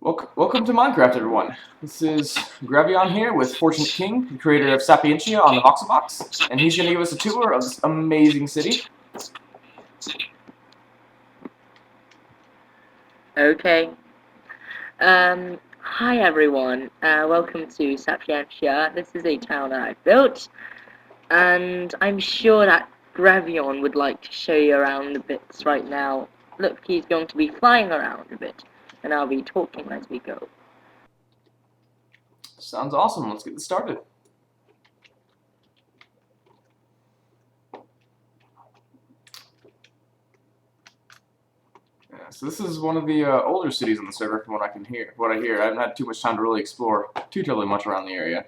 Welcome to Minecraft, everyone. This is Gravion here with FortunateKing, the creator of Sapientia on the VoxelBox, and he's going to give us a tour of this amazing city. Okay. Hi everyone. Welcome to Sapientia. This is a town that I built, and I'm sure that Gravion would like to show you around a bit right now. Look, he's going to be flying around a bit, and I'll be talking as we go. Sounds awesome. Let's get this started. Yeah, so this is one of the older cities on the server, from what I can hear. I haven't had too much time to really explore too terribly much around the area.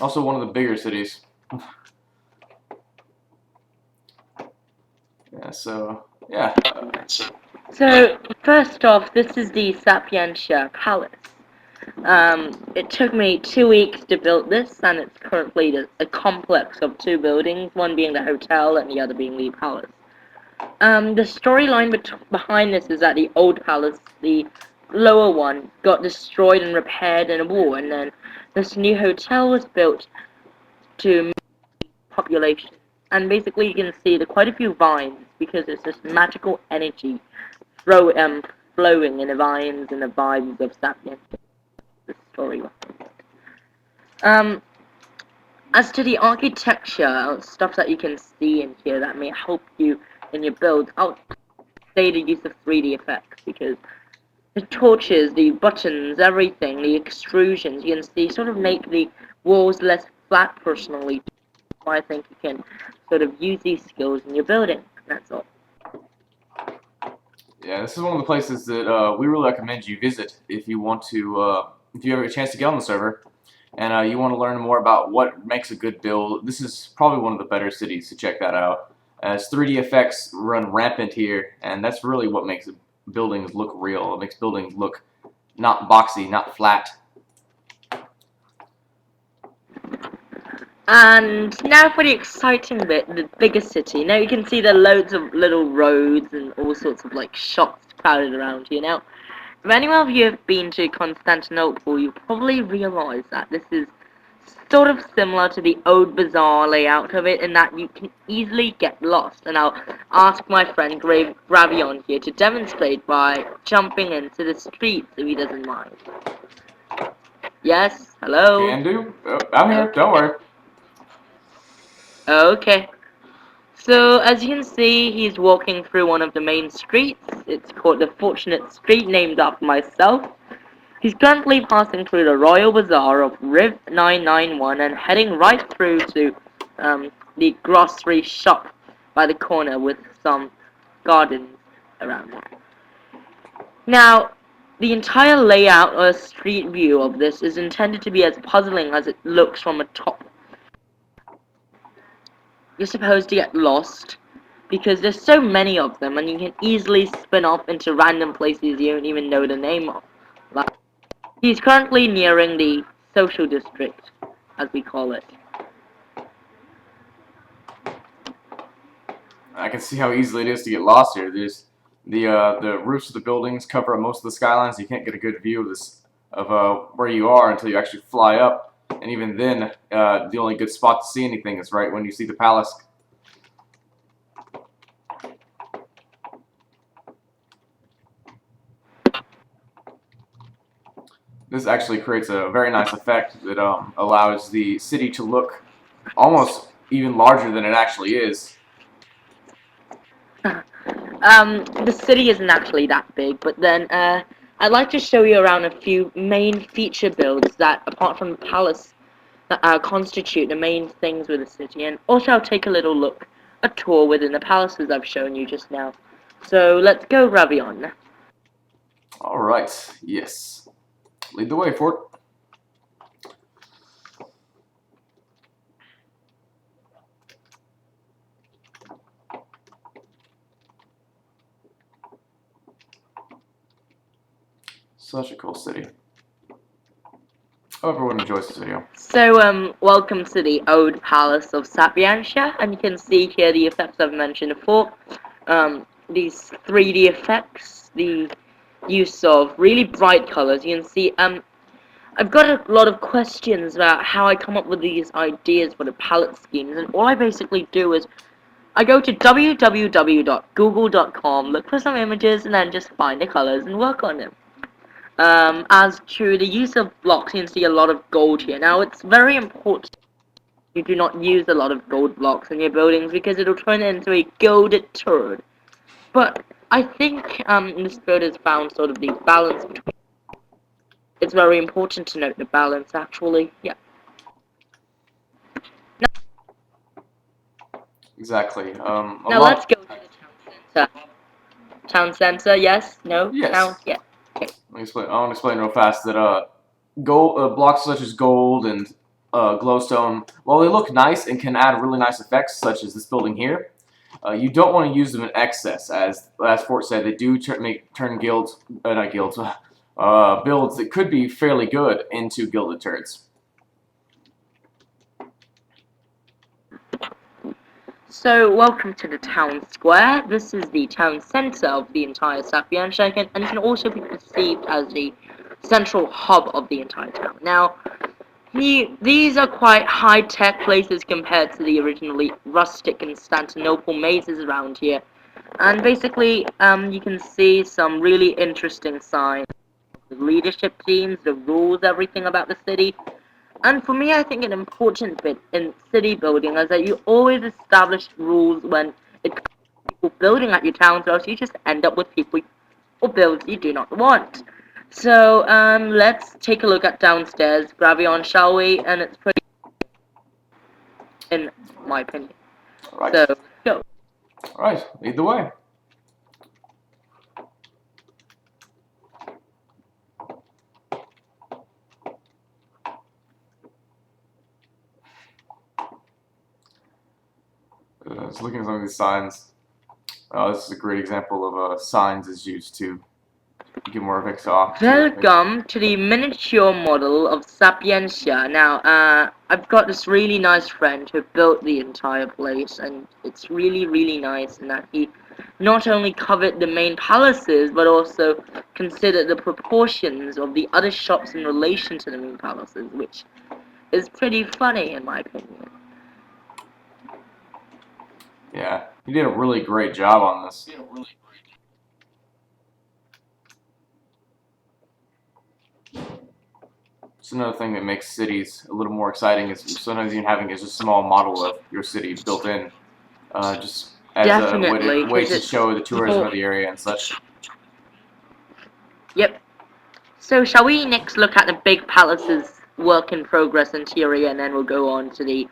Also, one of the bigger cities. Yeah. So, first off, this is the Sapientia Palace. It took me 2 weeks to build this, and it's currently a complex of two buildings, one being the hotel and the other being the palace. The storyline behind this is that the old palace, the lower one, got destroyed and repaired in a war, and then this new hotel was built to meet population. And basically, you can see quite a few vines because it's this magical energy flowing in the vines and the vibes of Sapien. The story. As to the architecture, stuff that you can see in here that may help you in your build, I'll say the use of 3D effects because the torches, the buttons, everything, the extrusions, you can see sort of make the walls less flat personally. I think you can sort of use these skills in your building. That's all. Yeah, this is one of the places that we really recommend you visit if you want to, if you have a chance to get on the server, and you want to learn more about what makes a good build. This is probably one of the better cities to check that out, as 3D effects run rampant here, and that's really what makes buildings look real. It makes buildings look not boxy, not flat. And now for the exciting bit, the bigger city. Now you can see there are loads of little roads and all sorts of like shops crowded around here. Now, if anyone of you have been to Constantinople, you probably realise that this is sort of similar to the old bazaar layout of it in that you can easily get lost. And I'll ask my friend Gravion here to demonstrate by jumping into the streets if he doesn't mind. Yes? Hello? Can do. Oh, I'm here. Don't worry. Okay. So, as you can see, he's walking through one of the main streets. It's called the Fortunate Street, named after myself. He's currently passing through the Royal Bazaar of Riv 991 and heading right through to the grocery shop by the corner with some gardens around it. Now, the entire layout or street view of this is intended to be as puzzling as it looks from a top. You're supposed to get lost because there's so many of them and you can easily spin off into random places you don't even know the name of. Like, he's currently nearing the social district, as we call it. I can see how easily it is to get lost here. There's the roofs of the buildings cover up most of the skylines. You can't get a good view of this where you are until you actually fly up. And even then, the only good spot to see anything is right when you see the palace. This actually creates a very nice effect that allows the city to look almost even larger than it actually is. The city isn't actually that big, but then I'd like to show you around a few main feature builds that, apart from the palace, constitute the main things with the city, and also I'll take a tour within the palaces I've shown you just now. So let's go, Gravion. Alright, yes. Lead the way, Fort. Such a cool city. Hope everyone enjoys this video. So, welcome to the old palace of Sapientia, and you can see here the effects I've mentioned before. These 3D effects, the use of really bright colors. You can see, I've got a lot of questions about how I come up with these ideas for the palette schemes, and all I basically do is I go to www.google.com, look for some images, and then just find the colors and work on them. As to the use of blocks, you can see a lot of gold here. Now, it's very important you do not use a lot of gold blocks in your buildings because it'll turn it into a golded turd. But I think this build has found sort of the balance between. It's very important to note the balance, actually. Yeah. Exactly. Now let's go to the town center. Town center, yes? No? Town? Yes. Yeah. Okay. I want to explain real fast that gold blocks such as gold and glowstone, while they look nice and can add really nice effects, such as this building here, you don't want to use them in excess. As Fort said, they do turn guilds, not guilds, builds that could be fairly good into gilded turds. So, welcome to the town square. This is the town center of the entire Sapientia, and can also be perceived as the central hub of the entire town. Now, these are quite high-tech places compared to the originally rustic Constantinople mazes around here. And basically, you can see some really interesting signs. The leadership teams, the rules, everything about the city. And for me, I think an important bit in city building is that you always establish rules when it comes to people building at your towns, or else you just end up with people or builds you do not want. So, let's take a look at downstairs. Gravion, shall we? And it's pretty, in my opinion. Right. So, go. Alright, lead the way. Just looking at some of these signs. This is a great example of signs is used to get more effects off. Welcome to the miniature model of Sapientia. Now, I've got this really nice friend who built the entire place, and it's really, really nice in that he not only covered the main palaces, but also considered the proportions of the other shops in relation to the main palaces, which is pretty funny in my opinion. Yeah, you did a really great job on this. It's another thing that makes cities a little more exciting is sometimes even having just a small model of your city built in, just as Definitely, a way 'cause to it's show the tourism people- of the area and such. Yep. So shall we next look at the big palace's work in progress interior, and then we'll go on to the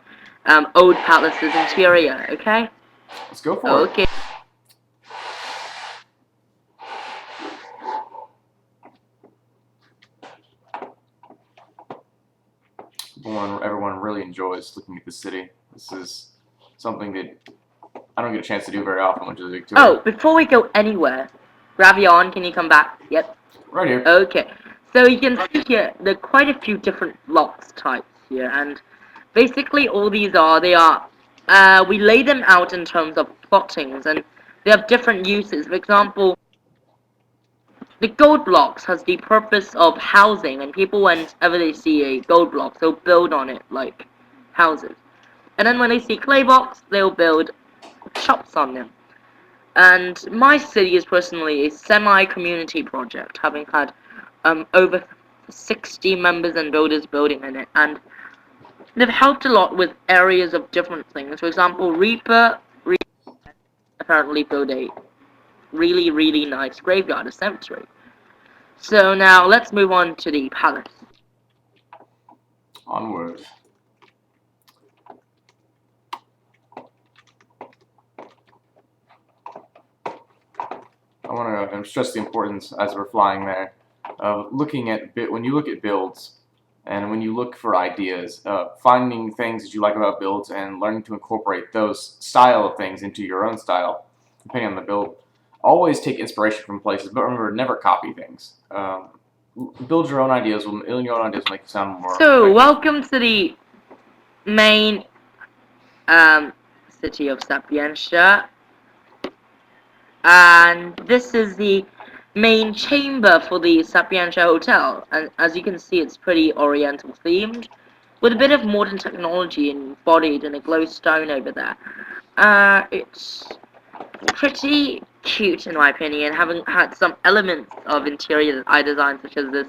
old palace's interior, okay? Let's go for it. Okay. Everyone really enjoys looking at the city. This is something that I don't get a chance to do very often, which is Victoria. Oh, before we go anywhere, Gravion, can you come back? Yep. Right here. Okay. So you can see here, there are quite a few different blocks types here, and basically all these we lay them out in terms of plottings, and they have different uses. For example, the gold blocks has the purpose of housing, and people, whenever they see a gold block, they'll build on it like houses. And then when they see clay blocks, they'll build shops on them. And my city is personally a semi-community project, having had over 60 members and builders building in it, and they've helped a lot with areas of different things. For example, Reaper apparently built a really, really nice graveyard, a cemetery. So now let's move on to the palace. Onward. I want to stress the importance as we're flying there of looking at when you look at builds and when you look for ideas, finding things that you like about builds and learning to incorporate those style of things into your own style, depending on the build. Always take inspiration from places, but remember, never copy things. Build your own ideas. Your own ideas will make it sound more. So effective. welcome to the main city of Sapientia. And this is the main chamber for the Sapientia Hotel, and as you can see, it's pretty oriental themed, with a bit of modern technology embodied in a glowstone over there. It's pretty cute in my opinion, having had some elements of interior that I designed, such as this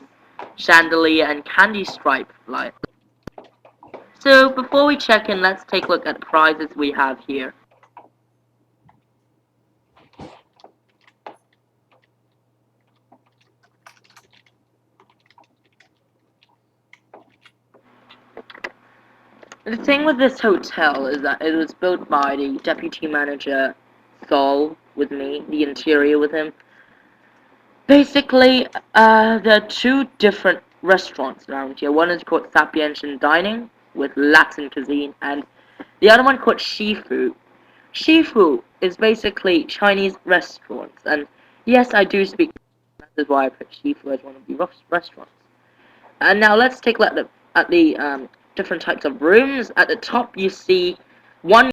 chandelier and candy stripe light. So before we check in, let's take a look at the prizes we have here. The thing with this hotel is that it was built by the deputy manager Saul with me, the interior with him. Basically, there are two different restaurants around here. One is called Sapientian Dining with Latin cuisine, and the other one called Shifu. Shifu is basically Chinese restaurants, and yes, I do speak. That is why I put Shifu as one of the restaurants. And now let's take a look at the different types of rooms. At the top, you see one